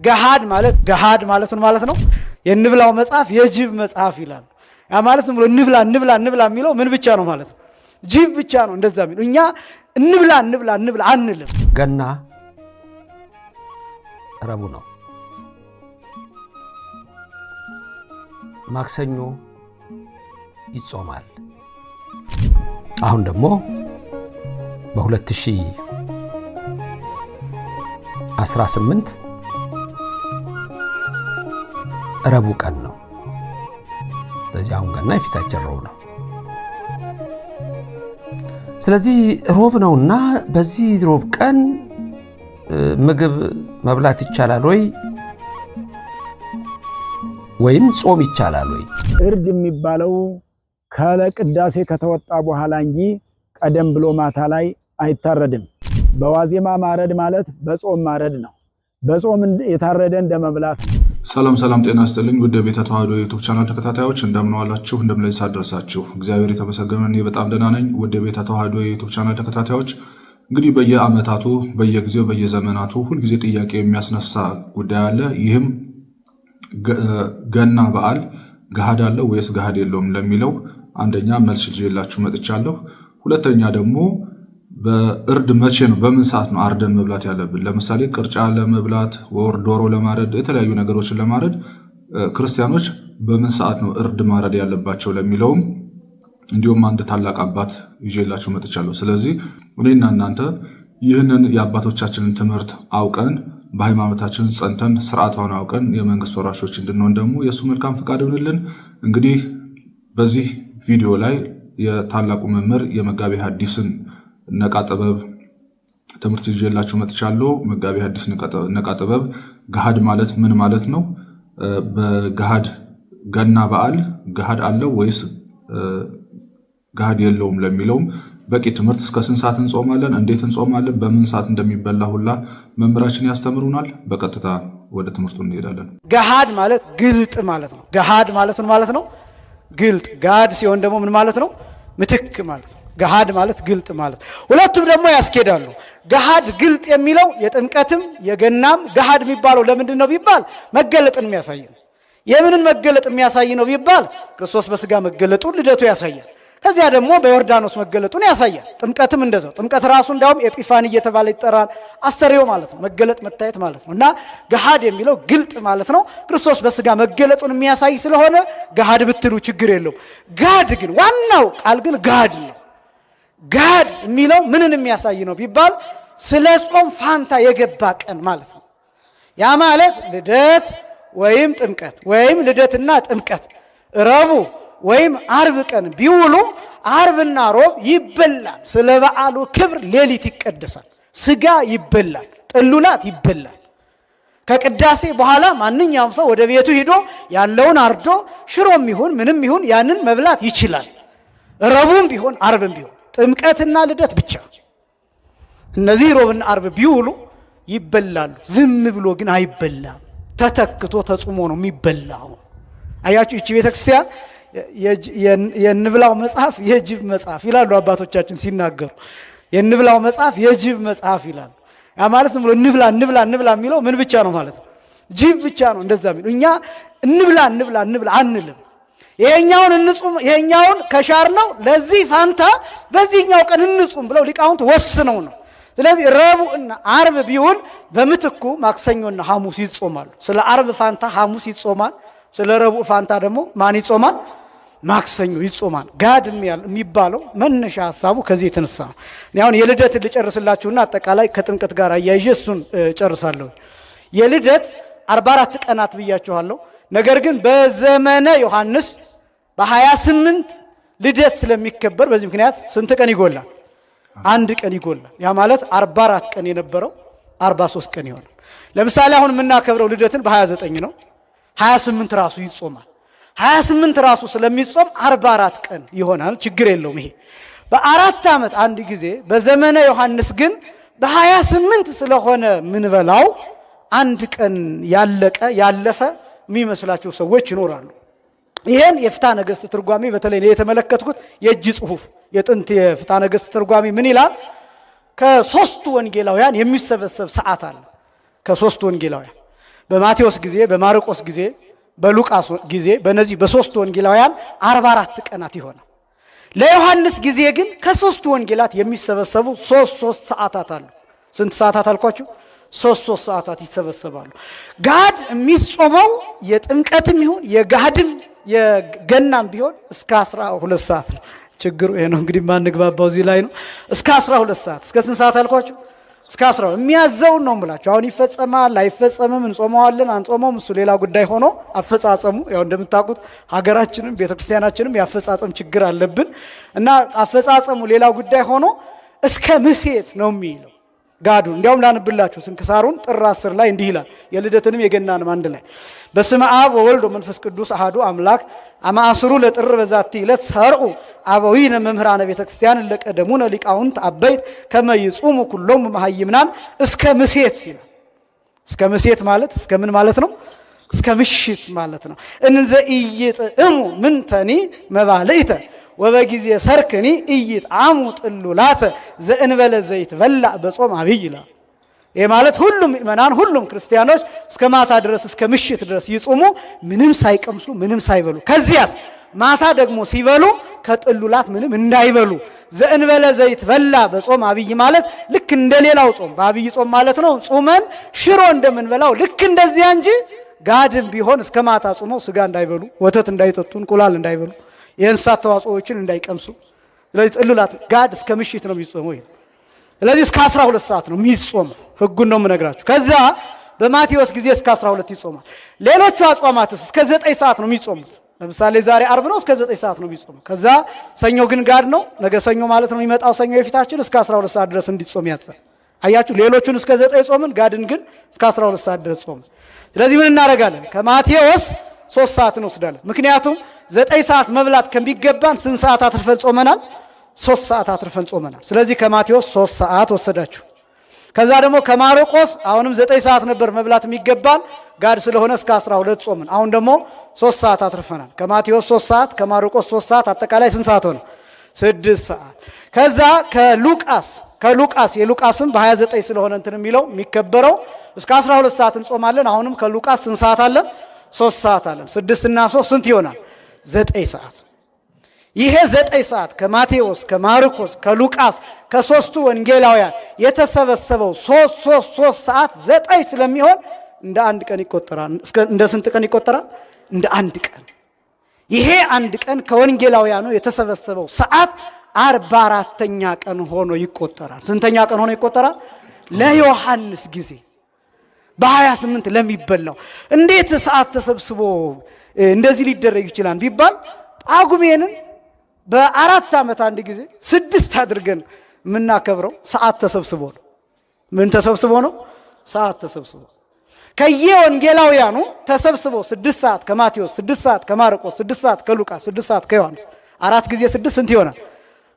ገሃድ ማለት ምን ማለት ነው? የንብላው መጽሐፍ የጅብ መጽሐፍ ይላል። ያ ማለት ዝም ብሎ እንብላ የሚለው ምን ብቻ ነው ማለት ነው? ጅብ ብቻ ነው እንደዛ የሚለው። እኛ እንብላ አንልም። ገና ረቡዕ ነው። ማክሰኞ ይጾማል። አሁን ደግሞ በ2018 ረቡዕ ቀን ነው። ስለዚህ አሁን ገና የፊታችን ረቡዕ ነው። ስለዚህ ረቡዕ ነውና በዚህ ረቡዕ ቀን ምግብ መብላት ይቻላል ወይም ጾም ይቻላል ወይ? እርድ የሚባለው ከለቅዳሴ ከተወጣ በኋላ እንጂ ቀደም ብሎ ማታ ላይ አይታረድም። በዋዜማ ማረድ ማለት በጾም ማረድ ነው። በጾም የታረደ እንደመብላት ነው። ሰላም ጤና ይስጥልኝ። ወደ ቤተ ተዋህዶ ዩቲዩብ ቻናል ተከታታዮች እንደምን ዋላችሁ? እንደምን ላይ ሳደረሳችሁ? እግዚአብሔር የተመሰገነ እኔ በጣም ደህና ነኝ። ወደ ቤተ ተዋህዶ ዩቲዩብ ቻናል ተከታታዮች እንግዲህ በየአመታቱ በየጊዜው በየዘመናቱ ሁልጊዜ ጥያቄ የሚያስነሳ ጉዳይ አለ። ይህም ገና በዓል ገሃድ አለው ወይስ ገሃድ የለውም ለሚለው አንደኛ መልስ ይዤላችሁ መጥቻለሁ። ሁለተኛ ደግሞ በእርድ መቼ ነው በምን ሰዓት ነው አርደን መብላት ያለብን? ለምሳሌ ቅርጫ ለመብላት ወር ዶሮ ለማረድ የተለያዩ ነገሮችን ለማረድ ክርስቲያኖች በምን ሰዓት ነው እርድ ማረድ ያለባቸው ለሚለውም እንዲሁም አንድ ታላቅ አባት ይዤላችሁ መጥቻለሁ። ስለዚህ እኔና እናንተ ይህንን የአባቶቻችንን ትምህርት አውቀን በሃይማኖታችን ጸንተን ስርዓቷን አውቀን የመንግስት ወራሾች እንድንሆን ደግሞ የእሱ መልካም ፈቃድ ይሁንልን። እንግዲህ በዚህ ቪዲዮ ላይ የታላቁ መምህር የመጋቤ ሐዲስን ነቃ ጥበብ ትምህርት ይዤላችሁ መጥቻለሁ። መጋቤ ሐዲስ ነቃ ጥበብ ገሃድ ማለት ምን ማለት ነው? በገሃድ ገና በዓል ገሃድ አለው ወይስ ገሃድ የለውም ለሚለውም በቂ ትምህርት እስከ ስንት ሰዓት እንጾማለን፣ እንዴት እንጾማለን፣ በምን ሰዓት እንደሚበላ ሁላ መምህራችን ያስተምሩናል። በቀጥታ ወደ ትምህርቱ እንሄዳለን። ገሃድ ማለት ግልጥ ማለት ነው። ገሃድ ማለት ምን ማለት ነው? ግልጥ። ገሃድ ሲሆን ደግሞ ምን ማለት ነው? ምትክ ማለት ነው። ገሃድ ማለት ግልጥ ማለት። ሁለቱም ደግሞ ያስኬዳሉ። ገሃድ ግልጥ የሚለው የጥምቀትም የገናም ገሃድ የሚባለው ለምንድን ነው ቢባል መገለጥን የሚያሳይ ነው። የምንን መገለጥ የሚያሳይ ነው ቢባል ክርስቶስ በስጋ መገለጡን ልደቱ ያሳያል። ከዚያ ደግሞ በዮርዳኖስ መገለጡን ያሳያል። ጥምቀትም እንደዛው። ጥምቀት ራሱ እንዳውም ኤጲፋኒ እየተባለ ይጠራል። አስተርእዮ ማለት ነው፣ መገለጥ መታየት ማለት ነው። እና ገሃድ የሚለው ግልጥ ማለት ነው። ክርስቶስ በስጋ መገለጡን የሚያሳይ ስለሆነ ገሃድ ብትሉ ችግር የለው። ጋድ ግን ዋናው ቃል ግን ጋድ ነው። ጋድ የሚለው ምንን የሚያሳይ ነው ቢባል ስለ ጾም ፋንታ የገባ ቀን ማለት ነው። ያ ማለት ልደት ወይም ጥምቀት ወይም ልደትና ጥምቀት ረቡዕ ወይም አርብ ቀን ቢውሉ አርብና ሮብ ይበላል። ስለ በዓሉ ክብር ሌሊት ይቀደሳል። ስጋ ይበላል፣ ጥሉላት ይበላል። ከቅዳሴ በኋላ ማንኛውም ሰው ወደ ቤቱ ሂዶ ያለውን አርዶ ሽሮም ይሁን ምንም ይሁን ያንን መብላት ይችላል። ረቡዕም ቢሆን አርብም ቢሆን ጥምቀትና ልደት ብቻ እነዚህ ሮብና አርብ ቢውሉ ይበላሉ። ዝም ብሎ ግን አይበላም። ተተክቶ ተጾሞ ነው የሚበላው። አያችሁ፣ እቺ ቤተክርስቲያን የንብላው መጽሐፍ የጅብ መጽሐፍ ይላሉ አባቶቻችን ሲናገሩ። የንብላው መጽሐፍ የጅብ መጽሐፍ ይላሉ። ያ ማለት ዝም ብሎ እንብላ የሚለው ምን ብቻ ነው ማለት ነው? ጅብ ብቻ ነው እንደዛ የሚለው። እኛ እንብላ አንልም። ይሄኛውን እንጹም፣ ይሄኛውን ከሻር ነው ለዚህ ፋንታ በዚህኛው ቀን እንጹም ብለው ሊቃውንት ወስነው ነው። ስለዚህ ረቡዕና አርብ ቢውል በምትኩ ማክሰኞና ሐሙስ ይጾማሉ። ስለ አርብ ፋንታ ሐሙስ ይጾማል። ስለ ረቡዕ ፋንታ ደግሞ ማን ይጾማል? ማክሰኞ ይጾማል። ጋድ የሚባለው መነሻ ሐሳቡ ከዚህ የተነሳ ነው። አሁን የልደት ልጨርስላችሁና አጠቃላይ ከጥምቀት ጋር አያይዤ እሱን ጨርሳለሁ። የልደት 44 ቀናት ብያችኋለሁ። ነገር ግን በዘመነ ዮሐንስ በ28 ልደት ስለሚከበር በዚህ ምክንያት ስንት ቀን ይጎላል? አንድ ቀን ይጎላል። ያ ማለት 44 ቀን የነበረው 43 ቀን ይሆናል። ለምሳሌ አሁን የምናከብረው ልደትን በ29 ነው። 28 ራሱ ይጾማል። 28 ራሱ ስለሚጾም 44 ቀን ይሆናል። ችግር የለውም። ይሄ በ4 ዓመት አንድ ጊዜ፣ በዘመነ ዮሐንስ ግን በ28 ስለሆነ ምንበላው አንድ ቀን ያለፈ የሚመስላቸው ሰዎች ይኖራሉ። ይሄን የፍትሐ ነገሥት ትርጓሜ በተለይ የተመለከትኩት የእጅ ጽሑፍ የጥንት የፍትሐ ነገሥት ትርጓሜ ምን ይላል? ከሶስቱ ወንጌላውያን የሚሰበሰብ ሰዓት አለ። ከሶስቱ ወንጌላውያን በማቴዎስ ጊዜ፣ በማርቆስ ጊዜ፣ በሉቃስ ጊዜ በእነዚህ በሶስቱ ወንጌላውያን 44 ቀናት ይሆናል። ለዮሐንስ ጊዜ ግን ከሶስቱ ወንጌላት የሚሰበሰቡ ሶስት ሰዓታት አሉ። ስንት ሰዓታት አልኳችሁ? ሶስት ሰዓታት ይሰበሰባሉ። ጋድ የሚጾመው የጥምቀትም ይሁን የጋድም የገናም ቢሆን እስከ 12 ሰዓት ነው። ችግሩ ይሄ ነው እንግዲህ ማንግባባው እዚህ ላይ ነው። እስከ 12 ሰዓት። እስከ ስንት ሰዓት አልኳችሁ? እስከ 12 የሚያዘውን ነው የምላችሁ። አሁን ይፈጸማል አይፈጸምም፣ እንጾመዋለን አንጾመውም፣ እሱ ሌላ ጉዳይ ሆኖ አፈጻጸሙ ያው እንደምታውቁት ሀገራችንም ቤተክርስቲያናችንም ያፈጻጸም ችግር አለብን እና አፈጻጸሙ ሌላ ጉዳይ ሆኖ እስከ ምሴት ነው የሚለው ጋዱ። እንዲያውም ላንብላችሁ ስንክሳሩን ጥር 10 ላይ እንዲህ ይላል። የልደትንም የገናንም አንድ ላይ በስመ አብ ወወልድ ወመንፈስ ቅዱስ አሐዱ አምላክ አማእስሩ ለጥር በዛቲ ዕለት ሰርዑ አበዊነ መምህራነ ቤተክርስቲያን ለቀደሙነ ሊቃውንት አበይት ከመ ይጹሙ ኩሎሙ መሃይምናን እስከ ምሴት ይላል። እስከ ምሴት ማለት እስከ ምን ማለት ነው? እስከ ምሽት ማለት ነው። እንዘ ኢይጥዕሙ ምንተኒ መባልዕተ ወበጊዜ ሰርክኒ ኢይጥዓሙ ጥሉላተ ዘእንበለ ዘይትበላዕ በጾም አብይ ይላል። ይህ ማለት ሁሉም ምእመናን ሁሉም ክርስቲያኖች እስከ ማታ ድረስ እስከ ምሽት ድረስ ይጾሙ ምንም ሳይቀምሱ ምንም ሳይበሉ። ከዚያስ ማታ ደግሞ ሲበሉ ከጥሉላት ምንም እንዳይበሉ። ዘእንበለ ዘይትበላዕ በጾም አብይ ማለት ልክ እንደሌላው ጾም በአብይ ጾም ማለት ነው። ጾመን ሽሮ እንደምንበላው ልክ እንደዚያ እንጂ ጋድም ቢሆን እስከ ማታ ጾመው ስጋ እንዳይበሉ፣ ወተት እንዳይጠጡ፣ እንቁላል እንዳይበሉ፣ የእንስሳት ተዋጽኦዎችን እንዳይቀምሱ። ስለዚህ ጥሉላት ጋድ እስከ ምሽት ነው የሚጾመው። ስለዚህ እስከ 12 ሰዓት ነው የሚጾመው። ህጉን ነው የምነግራችሁ። ከዛ በማቴዎስ ጊዜ እስከ 12 ይጾማል። ሌሎቹ አጽዋማትስ እስከ 9 ሰዓት ነው የሚጾሙት። ለምሳሌ ዛሬ አርብ ነው፣ እስከ 9 ሰዓት ነው የሚጾመው። ከዛ ሰኞ ግን ጋድ ነው፣ ነገ ሰኞ ማለት ነው የሚመጣው ሰኞ የፊታችን እስከ 12 ሰዓት ድረስ እንዲጾም ያዛል። አያችሁ፣ ሌሎቹን እስከ 9 ጾምን፣ ጋድን ግን እስከ 12 ሰዓት ድረስ ጾምን። ስለዚህ ምን እናደርጋለን? ከማቴዎስ 3 ሰዓት እንወስዳለን። ምክንያቱም 9 ሰዓት መብላት ከሚገባን ስንት ሰዓት አትርፈን ጾመናል? 3 ሰዓት አትርፈን ጾመናል። ስለዚህ ከማቴዎስ 3 ሰዓት ወሰዳችሁ። ከዛ ደግሞ ከማርቆስ አሁንም 9 ሰዓት ነበር መብላት የሚገባን፣ ጋድ ስለሆነ እስከ 12 ጾምን። አሁን ደግሞ 3 ሰዓት አትርፈናል። ከማቴዎስ 3 ሰዓት ከማርቆስ 3 ሰዓት አጠቃላይ ስንት ሰዓት ሆነ? 6 ሰዓት። ከዛ ከሉቃስ የሉቃስም በ29 ስለሆነ እንትን የሚለው የሚከበረው እስከ 12 ሰዓት እንጾማለን። አሁንም ከሉቃስ ስንት ሰዓት አለን? 3 ሰዓት አለን። 6 እና 3 ስንት ይሆናል? 9 ሰዓት። ይሄ 9 ሰዓት ከማቴዎስ ከማርቆስ ከሉቃስ ከሶስቱ ወንጌላውያን የተሰበሰበው 3 ሰዓት 9 ስለሚሆን እንደ አንድ ቀን ይቆጠራል። እንደ ስንት ቀን ይቆጠራል? እንደ አንድ ቀን። ይሄ አንድ ቀን ከወንጌላውያኑ የተሰበሰበው ሰዓት 44ኛ ቀን ሆኖ ይቆጠራል። ስንተኛ ቀን ሆኖ ይቆጠራል? ለዮሐንስ ጊዜ በ28 ለሚበላው እንዴት ሰዓት ተሰብስቦ እንደዚህ ሊደረግ ይችላል ቢባል ጳጉሜንን በ4 ዓመት አንድ ጊዜ 6 አድርገን የምናከብረው ሰዓት ተሰብስቦ ነው። ምን ተሰብስቦ ነው? ሰዓት ተሰብስቦ ከየወንጌላውያኑ ተሰብስቦ 6 ሰዓት ከማቴዎስ 6 ሰዓት ከማርቆስ 6 ሰዓት ከሉቃስ 6 ሰዓት ከዮሐንስ 4 ጊዜ 6 ስንት ይሆናል?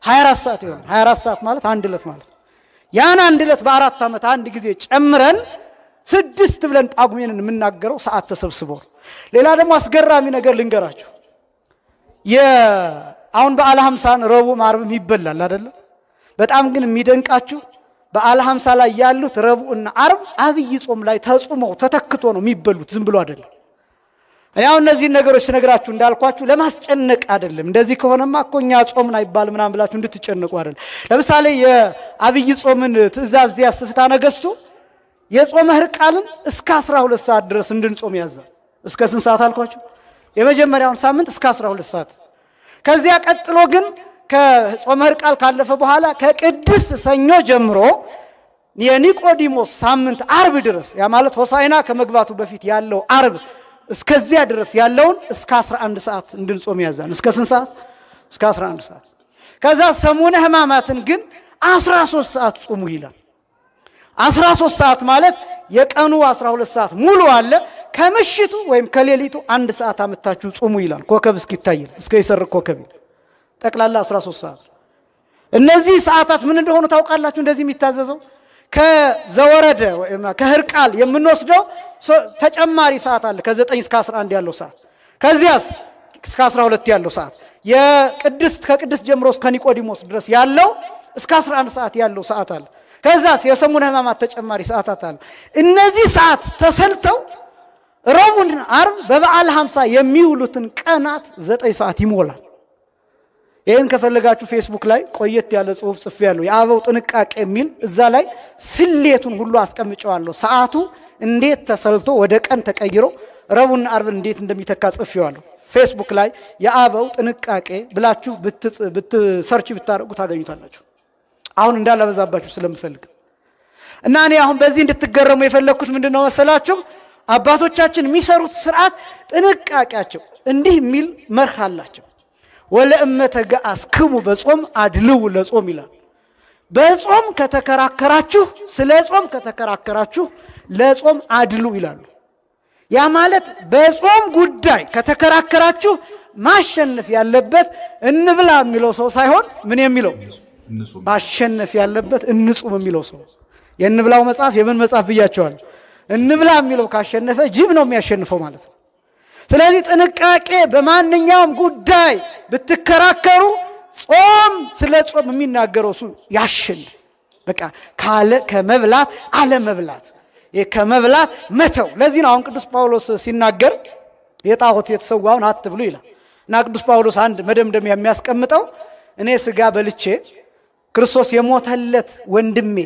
24 ሰዓት ይሆናል። 24 ሰዓት ማለት አንድ ዕለት ማለት ነው። ያን አንድ ዕለት በ4 ዓመት አንድ ጊዜ ጨምረን 6 ብለን ጳጉሜንን የምናገረው ሰዓት ተሰብስቦ ነው። ሌላ ደግሞ አስገራሚ ነገር ልንገራችሁ። አሁን በዓለ ሀምሳን ረቡዕ ዓርብም ይበላል አይደለም? በጣም ግን የሚደንቃችሁ በዓለ ሀምሳ ላይ ያሉት ረቡዕና ዓርብ አብይ ጾም ላይ ተጾመው ተተክቶ ነው የሚበሉት፣ ዝም ብሎ አይደለም። እኔ አሁን እነዚህን ነገሮች ስነግራችሁ እንዳልኳችሁ ለማስጨነቅ አይደለም። እንደዚህ ከሆነማ እኮ እኛ ጾምን አይባል ምናምን ብላችሁ እንድትጨነቁ አይደለም። ለምሳሌ የአብይ ጾምን ትእዛዝ ያስፍታ ነገስቱ የጾመ ሕርቃልን እስከ 12 ሰዓት ድረስ እንድንጾም ያዛል። እስከ ስንት ሰዓት አልኳችሁ? የመጀመሪያውን ሳምንት እስከ 12 ሰዓት። ከዚያ ቀጥሎ ግን ከጾመ ሕርቃል ካለፈ በኋላ ከቅድስት ሰኞ ጀምሮ የኒቆዲሞስ ሳምንት ዓርብ ድረስ ያ ማለት ሆሳዕና ከመግባቱ በፊት ያለው ዓርብ እስከዚያ ድረስ ያለውን እስከ 11 ሰዓት እንድንጾም ያዛል። እስከ ስንት ሰዓት? እስከ 11 ሰዓት። ከዛ ሰሙነ ሕማማትን ግን 13 ሰዓት ጾሙ ይላል። 13 ሰዓት ማለት የቀኑ 12 ሰዓት ሙሉ አለ። ከምሽቱ ወይም ከሌሊቱ 1 ሰዓት አመታችሁ ጾሙ ይላል። ኮከብ እስኪታይ እስከ ይሰርቅ ኮከብ ጠቅላላ 13 ሰዓት። እነዚህ ሰዓታት ምን እንደሆኑ ታውቃላችሁ? እንደዚህ የሚታዘዘው ከዘወረደ ወይም ከሕርቃል የምንወስደው ተጨማሪ ሰዓት አለ። ከ9 እስከ 11 ያለው ሰዓት፣ ከዚያስ እስከ 12 ያለው ሰዓት፣ ከቅድስት ጀምሮ እስከ ኒቆዲሞስ ድረስ ያለው እስከ 11 ሰዓት ያለው ሰዓት አለ። ከዛስ የሰሙነ ሕማማት ተጨማሪ ሰዓታት አለ። እነዚህ ሰዓት ተሰልተው ዓርብ በበዓለ ሃምሳ የሚውሉትን ቀናት 9 ሰዓት ይሞላል። ይህን ከፈለጋችሁ ፌስቡክ ላይ ቆየት ያለ ጽሑፍ ጽፌያለሁ። የአበው ጥንቃቄ የሚል እዛ ላይ ስሌቱን ሁሉ አስቀምጨዋለሁ። ሰዓቱ እንዴት ተሰልቶ ወደ ቀን ተቀይሮ ረቡዕና ዓርብ እንዴት እንደሚተካ ጽፌዋለሁ። ፌስቡክ ላይ የአበው ጥንቃቄ ብላችሁ ሰርች ብታደርጉ ታገኙታላችሁ። አሁን እንዳላበዛባችሁ ስለምፈልግ እና እኔ አሁን በዚህ እንድትገረሙ የፈለኩት ምንድነው መሰላችሁ? አባቶቻችን የሚሰሩት ስርዓት ጥንቃቄያቸው እንዲህ የሚል መርህ አላቸው። ወለእመተ ገአስክሙ በጾም አድልው ለጾም ይላል። በጾም ከተከራከራችሁ፣ ስለ ጾም ከተከራከራችሁ ለጾም አድሉ ይላሉ። ያ ማለት በጾም ጉዳይ ከተከራከራችሁ ማሸነፍ ያለበት እንብላ የሚለው ሰው ሳይሆን ምን የሚለው ማሸነፍ ያለበት እንጹም የሚለው ሰው። የእንብላው መጽሐፍ የምን መጽሐፍ ብያቸዋል? እንብላ የሚለው ካሸነፈ ጅብ ነው የሚያሸንፈው ማለት ነው። ስለዚህ ጥንቃቄ በማንኛውም ጉዳይ ብትከራከሩ ጾም ስለ ጾም የሚናገረው እሱ ያሸንፍ። በቃ ከመብላት አለመብላት፣ ከመብላት መተው። ለዚህ ነው አሁን ቅዱስ ጳውሎስ ሲናገር የጣዖት የተሰዋውን አትብሉ ይላል። እና ቅዱስ ጳውሎስ አንድ መደምደሚያ የሚያስቀምጠው እኔ ስጋ በልቼ ክርስቶስ የሞተለት ወንድሜ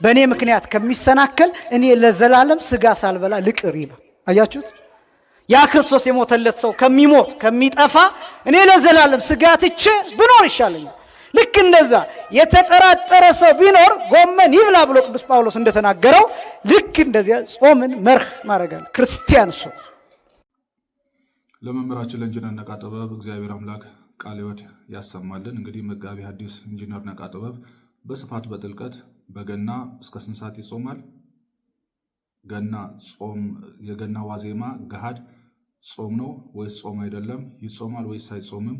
በእኔ ምክንያት ከሚሰናከል እኔ ለዘላለም ስጋ ሳልበላ ልቅር ይላል። አያችሁት? ያ ክርስቶስ የሞተለት ሰው ከሚሞት ከሚጠፋ እኔ ለዘላለም ስጋ ትቼ ብኖር ይሻለኛል። ልክ እንደዛ የተጠራጠረ ሰው ቢኖር ጎመን ይብላ ብሎ ቅዱስ ጳውሎስ እንደተናገረው ልክ እንደዚያ ጾምን መርህ ማረጋል ክርስቲያን ሰው። ለመምህራችን ለኢንጂነር ነቃ ጥበብ እግዚአብሔር አምላክ ቃለ ሕይወት ያሰማልን። እንግዲህ መጋቢ ሐዲስ ኢንጂነር ነቃ ጥበብ በስፋት በጥልቀት በገና እስከ ስንት ሰዓት ይጾማል? ገና ጾም የገና ዋዜማ ገሃድ ጾም ነው ወይስ ጾም አይደለም? ይጾማል ወይስ አይጾምም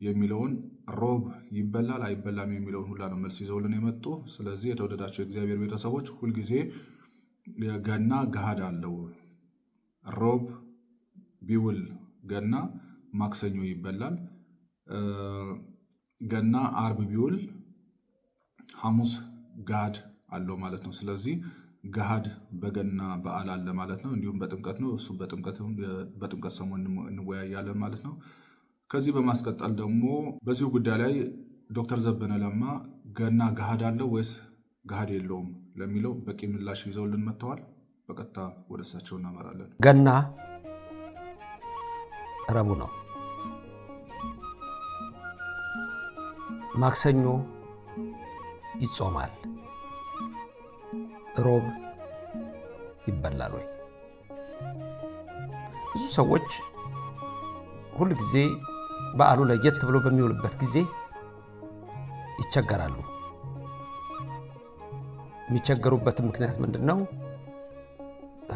የሚለውን ሮብ ይበላል አይበላም የሚለውን ሁላ ነው መልስ ይዘውልን የመጡ። ስለዚህ የተወደዳቸው የእግዚአብሔር ቤተሰቦች ሁልጊዜ ገና ገሃድ አለው። ሮብ ቢውል ገና ማክሰኞ ይበላል። ገና አርብ ቢውል ሐሙስ ገሃድ አለው ማለት ነው። ስለዚህ ገሃድ በገና በዓል አለ ማለት ነው። እንዲሁም በጥምቀት ነው። እሱ በጥምቀት ሰሞን እንወያያለን ማለት ነው። ከዚህ በማስቀጠል ደግሞ በዚሁ ጉዳይ ላይ ዶክተር ዘበነ ለማ ገና ገሃድ አለው ወይስ ገሃድ የለውም ለሚለው በቂ ምላሽ ይዘውልን መጥተዋል። በቀጥታ ወደ እሳቸው እናመራለን። ገና ረቡዕ ነው። ማክሰኞ ይጾማል። ሮብ ይበላል ወይ? ብዙ ሰዎች ሁሉ ጊዜ በዓሉ ለየት ብሎ በሚውልበት ጊዜ ይቸገራሉ። የሚቸገሩበት ምክንያት ምንድነው?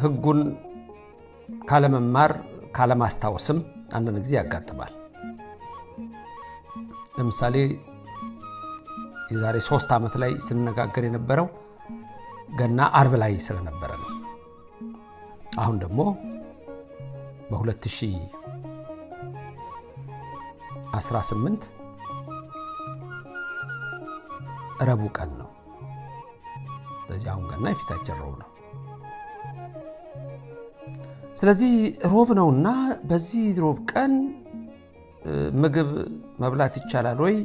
ሕጉን ካለመማር ካለማስታወስም አንዳንድ ጊዜ ያጋጥማል። ለምሳሌ የዛሬ 3 ዓመት ላይ ስንነጋገር የነበረው ገና አርብ ላይ ስለነበረ ነው። አሁን ደግሞ በ2018 ረቡዕ ቀን ነው። ስለዚህ አሁን ገና የፊታችን ሮብ ነው። ስለዚህ ሮብ ነውና በዚህ ሮብ ቀን ምግብ መብላት ይቻላል ወይ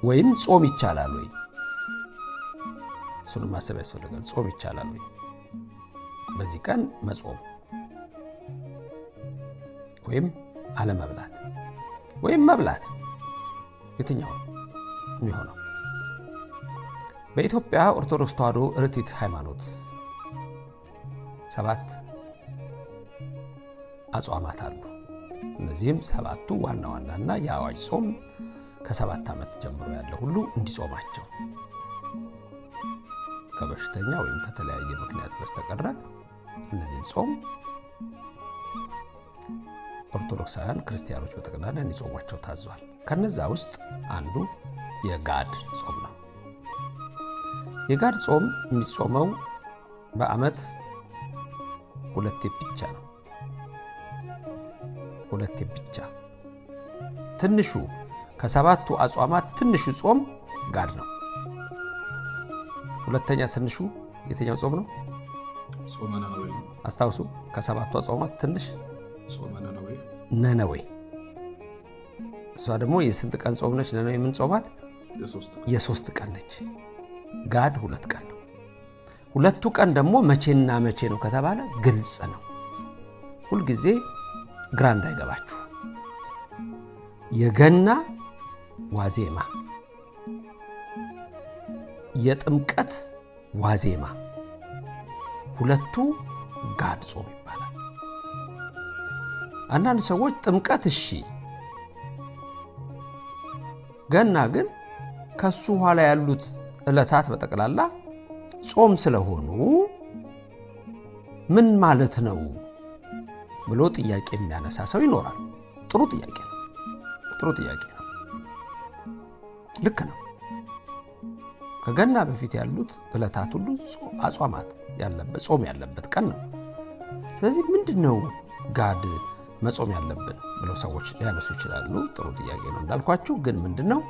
ወይም ጾም ይቻላል ወይ? እሱን ማሰብ ያስፈልጋል። ጾም ይቻላል ወይ? በዚህ ቀን መጾም ወይም አለመብላት ወይም መብላት የትኛው የሚሆነው? በኢትዮጵያ ኦርቶዶክስ ተዋሕዶ ርቲት ሃይማኖት 7 አጽዋማት አሉ። እነዚህም 7ቱ ዋና ዋናና የአዋጅ ጾም ከ7 ዓመት ጀምሮ ያለ ሁሉ እንዲጾማቸው ከበሽተኛ ወይም ከተለያየ ምክንያት በስተቀር እነዚህን ጾም ኦርቶዶክሳውያን ክርስቲያኖች በጠቅላላ እንዲጾሟቸው ታዟል። ከነዛ ውስጥ አንዱ የጋድ ጾም ነው። የጋድ ጾም የሚጾመው በዓመት 2 ብቻ ነው። 2 ብቻ። ትንሹ ከ7ቱ አጽዋማት ትንሹ ጾም ጋድ ነው። ሁለተኛ ትንሹ የትኛው ጾም ነው? ጾመ ነነዌ አስታውሱ። ከሰባቱ ጾማት ትንሽ ጾመ ነነዌ። እሷ ደግሞ የስንት ቀን ጾም ነች? ነነዌ ምን ጾማት? የሶስት ቀን ነች። ጋድ 2 ቀን ነው። 2ቱ ቀን ደግሞ መቼና መቼ ነው ከተባለ ግልጽ ነው። ሁልጊዜ ግራ እንዳይገባችሁ። የገና ዋዜማ፣ የጥምቀት ዋዜማ፣ 2ቱ ጋድ ጾም ይባላል። አንዳንድ ሰዎች ጥምቀት እሺ፣ ገና ግን ከሱ ኋላ ያሉት ዕለታት በጠቅላላ ጾም ስለሆኑ ምን ማለት ነው ብሎ ጥያቄ የሚያነሳ ሰው ይኖራል። ጥሩ ጥያቄ ነው። ልክ ነው። ከገና በፊት ያሉት ዕለታት ሁሉ አጽዋማት ያለበት ጾም ያለበት ቀን ነው። ስለዚህ ምንድነው ጋድ መጾም ያለብን ብለው ሰዎች ሊያነሱ ይችላሉ። ጥሩ ጥያቄ ነው እንዳልኳችሁ። ግን ምንድነው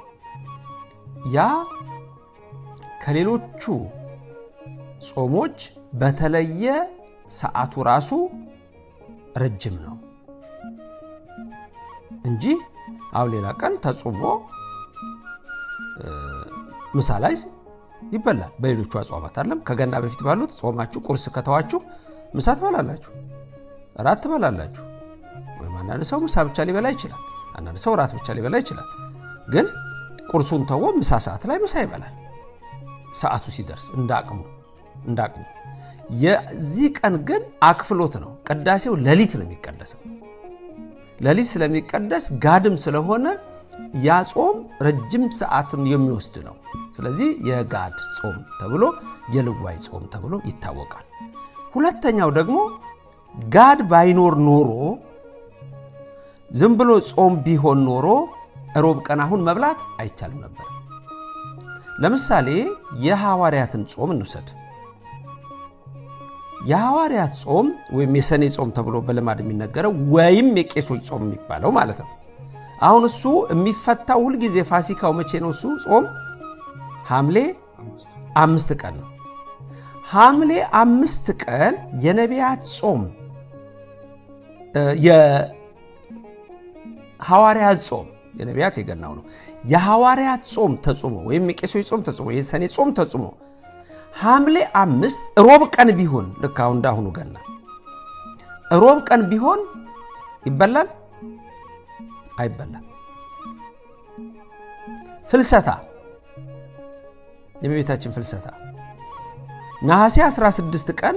ያ ከሌሎቹ ጾሞች በተለየ ሰዓቱ ራሱ ረጅም ነው እንጂ አሁን ሌላ ቀን ተጾሞ ምሳ ላይ ይበላል። በሌሎቹ አጽዋማት አይደለም። ከገና በፊት ባሉት ጾማችሁ ቁርስ ከተዋችሁ ምሳ ትበላላችሁ፣ እራት ትበላላችሁ። ወይም አንዳንድ ሰው ምሳ ብቻ ሊበላ ይችላል፣ አንዳንድ ሰው እራት ብቻ ሊበላ ይችላል። ግን ቁርሱን ተወው ምሳ ሰዓት ላይ ምሳ ይበላል፣ ሰዓቱ ሲደርስ እንዳቅሙ። የዚህ ቀን ግን አክፍሎት ነው። ቅዳሴው ሌሊት ነው የሚቀደሰው። ሌሊት ስለሚቀደስ ጋድም ስለሆነ ያ ጾም ረጅም ሰዓትም የሚወስድ ነው። ስለዚህ የጋድ ጾም ተብሎ የልዋይ ጾም ተብሎ ይታወቃል። ሁለተኛው ደግሞ ጋድ ባይኖር ኖሮ ዝም ብሎ ጾም ቢሆን ኖሮ ሮብ ቀን አሁን መብላት አይቻልም ነበር። ለምሳሌ የሐዋርያትን ጾም እንውሰድ። የሐዋርያት ጾም ወይም የሰኔ ጾም ተብሎ በልማድ የሚነገረው ወይም የቄሶች ጾም የሚባለው ማለት ነው። አሁን እሱ የሚፈታው ሁል ጊዜ ፋሲካው መቼ ነው? እሱ ጾም ሐምሌ 5 ቀን ነው። ሐምሌ 5 ቀን የነቢያት ጾም የሐዋርያት ጾም የነቢያት የገናው ነው። የሐዋርያት ጾም ተጾሞ ወይም የቄሶች ጾም ተጾሞ የሰኔ ጾም ተጾሞ ሐምሌ 5 ሮብ ቀን ቢሆን ልክ አሁን እንዳሁኑ ገና ሮብ ቀን ቢሆን ይበላል አይበላም? ፍልሰታ የቤታችን ፍልሰታ ነሐሴ 16 ቀን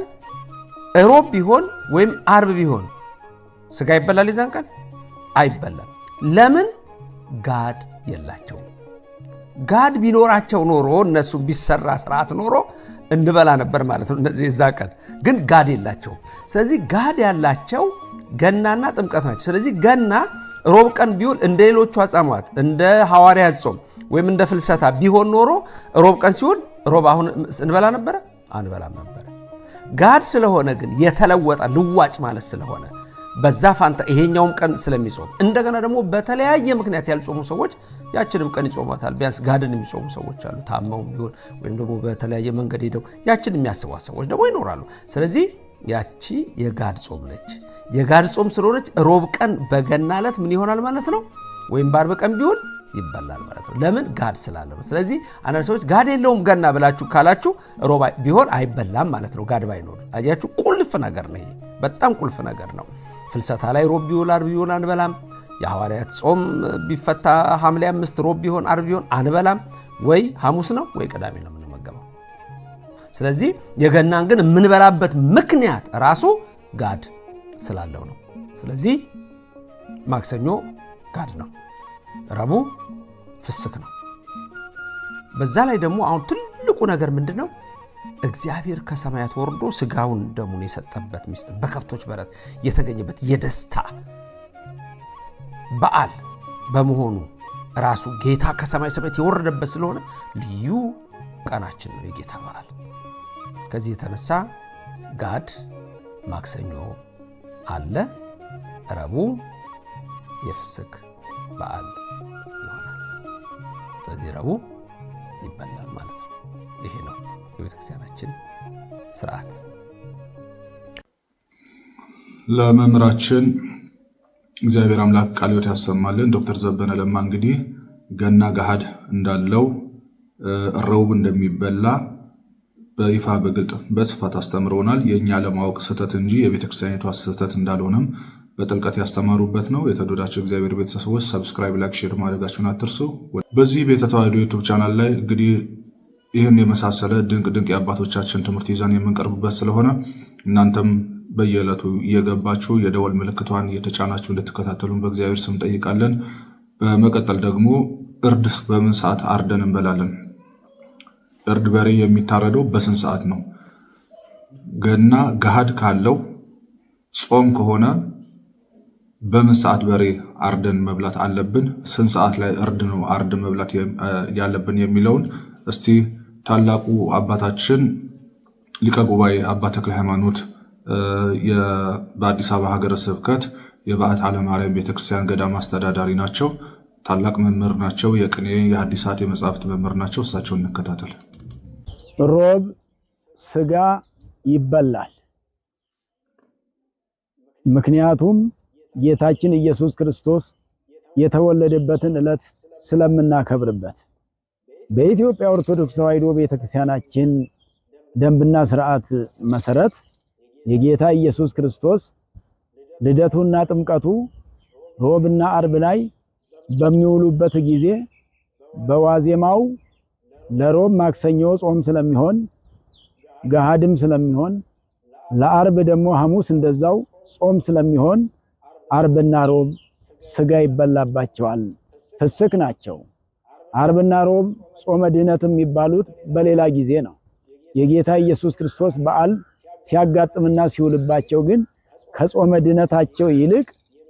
ሮብ ቢሆን ወይም አርብ ቢሆን ስጋ ይበላል? ይዛን ቀን አይበላም። ለምን? ጋድ የላቸው። ጋድ ቢኖራቸው ኖሮ እነሱ ቢሰራ ስርዓት ኖሮ እንበላ ነበር ማለት ነው። እነዚህ የዛ ቀን ግን ጋድ የላቸው። ስለዚህ ጋድ ያላቸው ገናና ጥምቀት ናቸው። ስለዚህ ገና ሮብ ቀን ቢውል እንደ ሌሎቹ አጽዋማት እንደ ሐዋርያት ጾም ወይም እንደ ፍልሰታ ቢሆን ኖሮ ሮብ ቀን ሲውል ሮብ አሁን እንበላ ነበረ? አንበላም ነበረ። ጋድ ስለሆነ ግን የተለወጠ ልዋጭ ማለት ስለሆነ በዛ ፋንታ ይሄኛውም ቀን ስለሚጾም እንደገና ደግሞ በተለያየ ምክንያት ያልጾሙ ሰዎች ያችንም ቀን ይጾማታል። ቢያንስ ጋድን የሚጾሙ ሰዎች አሉ፣ ታመውም ቢሆን ወይም ደግሞ በተለያየ መንገድ ሄደው ያችን የሚያስቧት ሰዎች ደግሞ ይኖራሉ። ስለዚህ ያቺ የጋድ ጾም ነች። የጋድ ጾም ስለሆነች ሮብ ቀን በገና ዕለት ምን ይሆናል ማለት ነው? ወይም በአርብ ቀን ቢሆን ይበላል ማለት ነው። ለምን? ጋድ ስላለ ነው። ስለዚህ አንዳንድ ሰዎች ጋድ የለውም ገና ብላችሁ ካላችሁ ሮብ ቢሆን አይበላም ማለት ነው። ጋድ ባይኖር አያችሁ፣ ቁልፍ ነገር ነው። ይሄ በጣም ቁልፍ ነገር ነው። ፍልሰታ ላይ ሮብ ቢሆን አርብ ቢሆን አንበላም። የሐዋርያት ጾም ቢፈታ ሐምሌ 5 ሮብ ቢሆን አርብ ቢሆን አንበላም። ወይ ሐሙስ ነው ወይ ቅዳሜ ነው የምንመገበው። ስለዚህ የገናን ግን የምንበላበት ምክንያት ራሱ ጋድ ስላለው ነው። ስለዚህ ማክሰኞ ጋድ ነው፣ ረቡዕ ፍስክ ነው። በዛ ላይ ደግሞ አሁን ትልቁ ነገር ምንድነው? እግዚአብሔር ከሰማያት ወርዶ ስጋውን ደሙን የሰጠበት ምስጢር በከብቶች በረት የተገኘበት የደስታ በዓል በመሆኑ ራሱ ጌታ ከሰማይ ሰማያት የወረደበት ስለሆነ ልዩ ቀናችን ነው የጌታ በዓል። ከዚህ የተነሳ ጋድ ማክሰኞ አለ፣ ረቡዕ የፍስክ በዓል ይሆናል። ስለዚህ ረቡዕ ይበላል ማለት ነው። ይሄ ነው የቤተክርስቲያናችን ስርዓት። ለመምህራችን እግዚአብሔር አምላክ ቃለ ሕይወት ያሰማልን። ዶክተር ዘበነ ለማ እንግዲህ ገና ገሃድ እንዳለው ረቡዕ እንደሚበላ በይፋ በግልጥ በስፋት አስተምረውናል። የእኛ ለማወቅ ስህተት እንጂ የቤተክርስቲያኒቷ ስህተት እንዳልሆነም በጥልቀት ያስተማሩበት ነው። የተወደዳችሁ እግዚአብሔር ቤተሰቦች ሰብስክራይብ፣ ላይክ፣ ሼር ማድረጋችሁን አትርሱ። በዚህ ቤተ ተዋሕዶ ዩቱብ ቻናል ላይ እንግዲህ ይህን የመሳሰለ ድንቅ ድንቅ የአባቶቻችን ትምህርት ይዘን የምንቀርብበት ስለሆነ እናንተም በየዕለቱ እየገባችሁ የደወል ምልክቷን እየተጫናችሁ እንድትከታተሉን በእግዚአብሔር ስም ጠይቃለን። በመቀጠል ደግሞ እርድስ በምን ሰዓት አርደን እንበላለን? እርድ በሬ የሚታረደው በስንት ሰዓት ነው? ገና ገሃድ ካለው ጾም ከሆነ በምን ሰዓት በሬ አርደን መብላት አለብን? ስንት ሰዓት ላይ እርድ ነው አርድ መብላት ያለብን የሚለውን እስቲ ታላቁ አባታችን ሊቀ ጉባኤ አባ ተክለ ሃይማኖት በአዲስ አበባ ሀገረ ስብከት የበዓታ ለማርያም ቤተክርስቲያን ገዳም አስተዳዳሪ ናቸው። ታላቅ መምህር ናቸው። የቅኔ የሐዲሳት የመጻሕፍት መምህር ናቸው። እሳቸውን እንከታተል። ሮብ ስጋ ይበላል። ምክንያቱም ጌታችን ኢየሱስ ክርስቶስ የተወለደበትን ዕለት ስለምናከብርበት። በኢትዮጵያ ኦርቶዶክስ ተዋሕዶ ቤተክርስቲያናችን ደንብና ስርዓት መሰረት የጌታ ኢየሱስ ክርስቶስ ልደቱና ጥምቀቱ ሮብና አርብ ላይ በሚውሉበት ጊዜ በዋዜማው ለሮብ ማክሰኞ ጾም ስለሚሆን ገሃድም ስለሚሆን ለአርብ ደግሞ ሐሙስ እንደዛው ጾም ስለሚሆን አርብና ሮብ ስጋ ይበላባቸዋል። ፍስክ ናቸው። አርብና ሮብ ጾመ ድህነትም የሚባሉት በሌላ ጊዜ ነው። የጌታ ኢየሱስ ክርስቶስ በዓል ሲያጋጥምና ሲውልባቸው ግን ከጾመ ድህነታቸው ይልቅ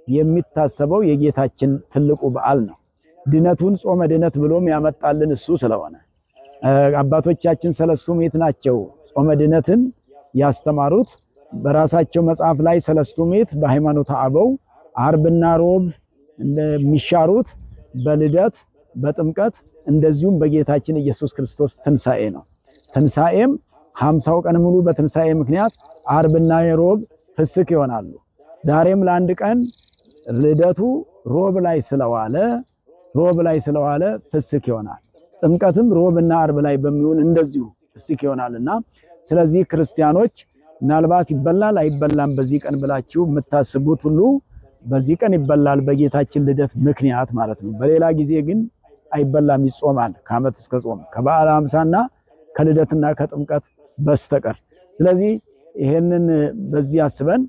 የሚታሰበው የጌታችን ትልቁ በዓል ነው። ድህነቱን ጾመ ድህነት ብሎም ያመጣልን እሱ ስለሆነ አባቶቻችን ሰለስቱ ምዕት ናቸው ጾመ ድህነትን ያስተማሩት። በራሳቸው መጽሐፍ ላይ ሰለስቱ ምዕት በሃይማኖተ አበው አርብና ሮብ እንደሚሻሩት በልደት በጥምቀት እንደዚሁም በጌታችን ኢየሱስ ክርስቶስ ትንሣኤ ነው። ትንሣኤም 50 ቀን ሙሉ በትንሣኤ ምክንያት አርብና ሮብ ፍስክ ይሆናሉ። ዛሬም ለአንድ ቀን ልደቱ ሮብ ላይ ስለዋለ ፍስክ ይሆናል። ጥምቀትም ሮብና አርብ ላይ በሚውል እንደዚሁ ፍስክ ይሆናልና ስለዚህ ክርስቲያኖች ምናልባት ይበላል አይበላም በዚህ ቀን ብላችሁ የምታስቡት ሁሉ በዚህ ቀን ይበላል፣ በጌታችን ልደት ምክንያት ማለት ነው። በሌላ ጊዜ ግን አይበላም፣ ይጾማል ከዓመት እስከ ጾም ከበዓለ ሃምሳና ከልደትና ከጥምቀት በስተቀር። ስለዚህ ይሄንን በዚህ አስበን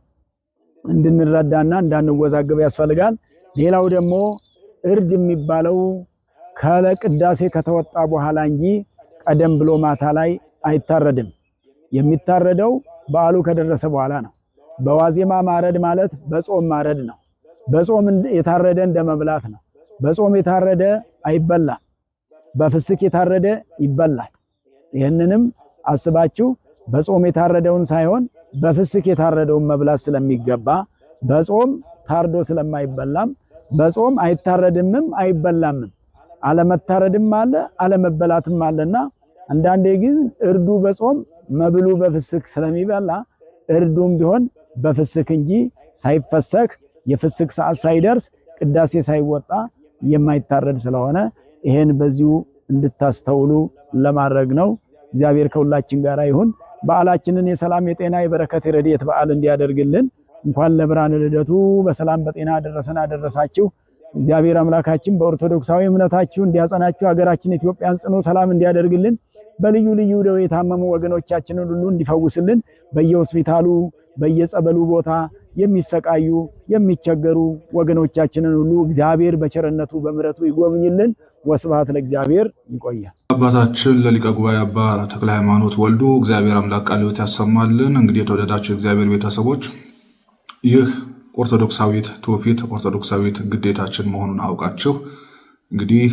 እንድንረዳና እንዳንወዛገብ ያስፈልጋል። ሌላው ደግሞ እርድ የሚባለው ከለቅዳሴ ከተወጣ በኋላ እንጂ ቀደም ብሎ ማታ ላይ አይታረድም። የሚታረደው በዓሉ ከደረሰ በኋላ ነው። በዋዜማ ማረድ ማለት በጾም ማረድ ነው። በጾም የታረደ እንደመብላት ነው። በጾም የታረደ አይበላም፣ በፍስክ የታረደ ይበላል። ይህንንም አስባችሁ በጾም የታረደውን ሳይሆን በፍስክ የታረደውን መብላት ስለሚገባ በጾም ታርዶ ስለማይበላም በጾም አይታረድምም አይበላምም። አለመታረድም አለ አለመበላትም አለና አንዳንዴ ግን እርዱ በጾም መብሉ በፍስክ ስለሚበላ እርዱም ቢሆን በፍስክ እንጂ ሳይፈሰክ የፍስክ ሰዓት ሳይደርስ ቅዳሴ ሳይወጣ የማይታረድ ስለሆነ ይሄን በዚሁ እንድታስተውሉ ለማድረግ ነው። እግዚአብሔር ከሁላችን ጋር ይሁን። በዓላችንን የሰላም የጤና የበረከት የረድኤት በዓል እንዲያደርግልን እንኳን ለብርሃነ ልደቱ በሰላም በጤና አደረሰን አደረሳችሁ። እግዚአብሔር አምላካችን በኦርቶዶክሳዊ እምነታችሁ እንዲያጸናችሁ ሀገራችን ኢትዮጵያን ጽኑ ሰላም እንዲያደርግልን በልዩ ልዩ ደዌ የታመሙ ወገኖቻችንን ሁሉ እንዲፈውስልን በየሆስፒታሉ በየጸበሉ ቦታ የሚሰቃዩ የሚቸገሩ ወገኖቻችንን ሁሉ እግዚአብሔር በቸርነቱ በምሕረቱ ይጎብኝልን። ወስብሐት ለእግዚአብሔር። ይቆያል። አባታችን ለሊቀ ጉባኤ አባ ተክለ ሃይማኖት ወልዱ እግዚአብሔር አምላክ ቃለ ሕይወት ያሰማልን። እንግዲህ የተወደዳችሁ የእግዚአብሔር ቤተሰቦች ይህ ኦርቶዶክሳዊት ትውፊት ኦርቶዶክሳዊት ግዴታችን መሆኑን አውቃችሁ እንግዲህ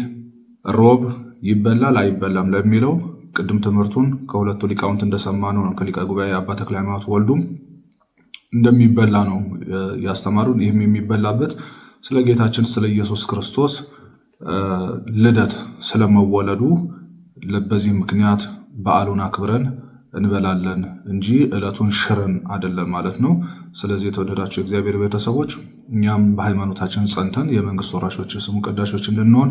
ሮብ ይበላል አይበላም ለሚለው ቅድም ትምህርቱን ከሁለቱ ሊቃውንት እንደሰማነው ነው። ከሊቀ ጉባኤ አባ ተክለ ሃይማኖት ወልዱም እንደሚበላ ነው ያስተማሩን። ይህም የሚበላበት ስለ ጌታችን ስለ ኢየሱስ ክርስቶስ ልደት ስለመወለዱ በዚህ ምክንያት በዓሉን አክብረን እንበላለን እንጂ ዕለቱን ሽረን አይደለም ማለት ነው። ስለዚህ የተወደዳችሁ የእግዚአብሔር ቤተሰቦች እኛም በሃይማኖታችን ጸንተን የመንግስት ወራሾች የስሙ ቀዳሾች እንድንሆን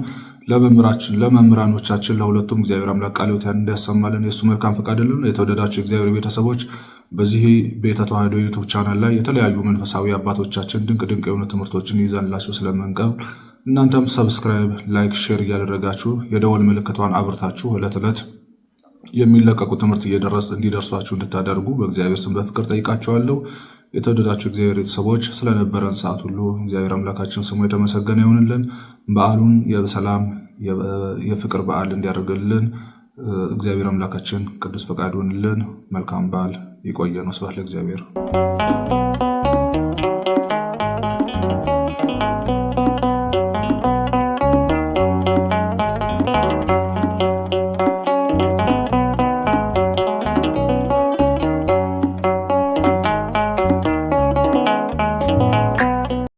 ለመምህራኖቻችን ለሁለቱም እግዚአብሔር አምላክ ቃለ ሕይወት እንዲያሰማልን የእሱ መልካም ፈቃድ ይሁን። የተወደዳችሁ የእግዚአብሔር ቤተሰቦች በዚህ ቤተ ተዋህዶ ዩቱብ ቻናል ላይ የተለያዩ መንፈሳዊ አባቶቻችን ድንቅ የሆኑ ትምህርቶችን ይዘንላችሁ ስለምንቀርብ እናንተም ሰብስክራይብ፣ ላይክ፣ ሼር እያደረጋችሁ የደወል ምልክቷን አብርታችሁ ዕለት ዕለት የሚለቀቁ ትምህርት እንዲደርሷችሁ እንድታደርጉ በእግዚአብሔር ስም በፍቅር ጠይቃችኋለሁ። የተወደዳችሁ እግዚአብሔር ቤተሰቦች ስለነበረን ሰዓት ሁሉ እግዚአብሔር አምላካችን ስሙ የተመሰገነ ይሁንልን። በዓሉን የሰላም የፍቅር በዓል እንዲያደርግልን እግዚአብሔር አምላካችን ቅዱስ ፈቃድ ይሁንልን። መልካም በዓል። ይቆየን። ወስብሐት ለእግዚአብሔር።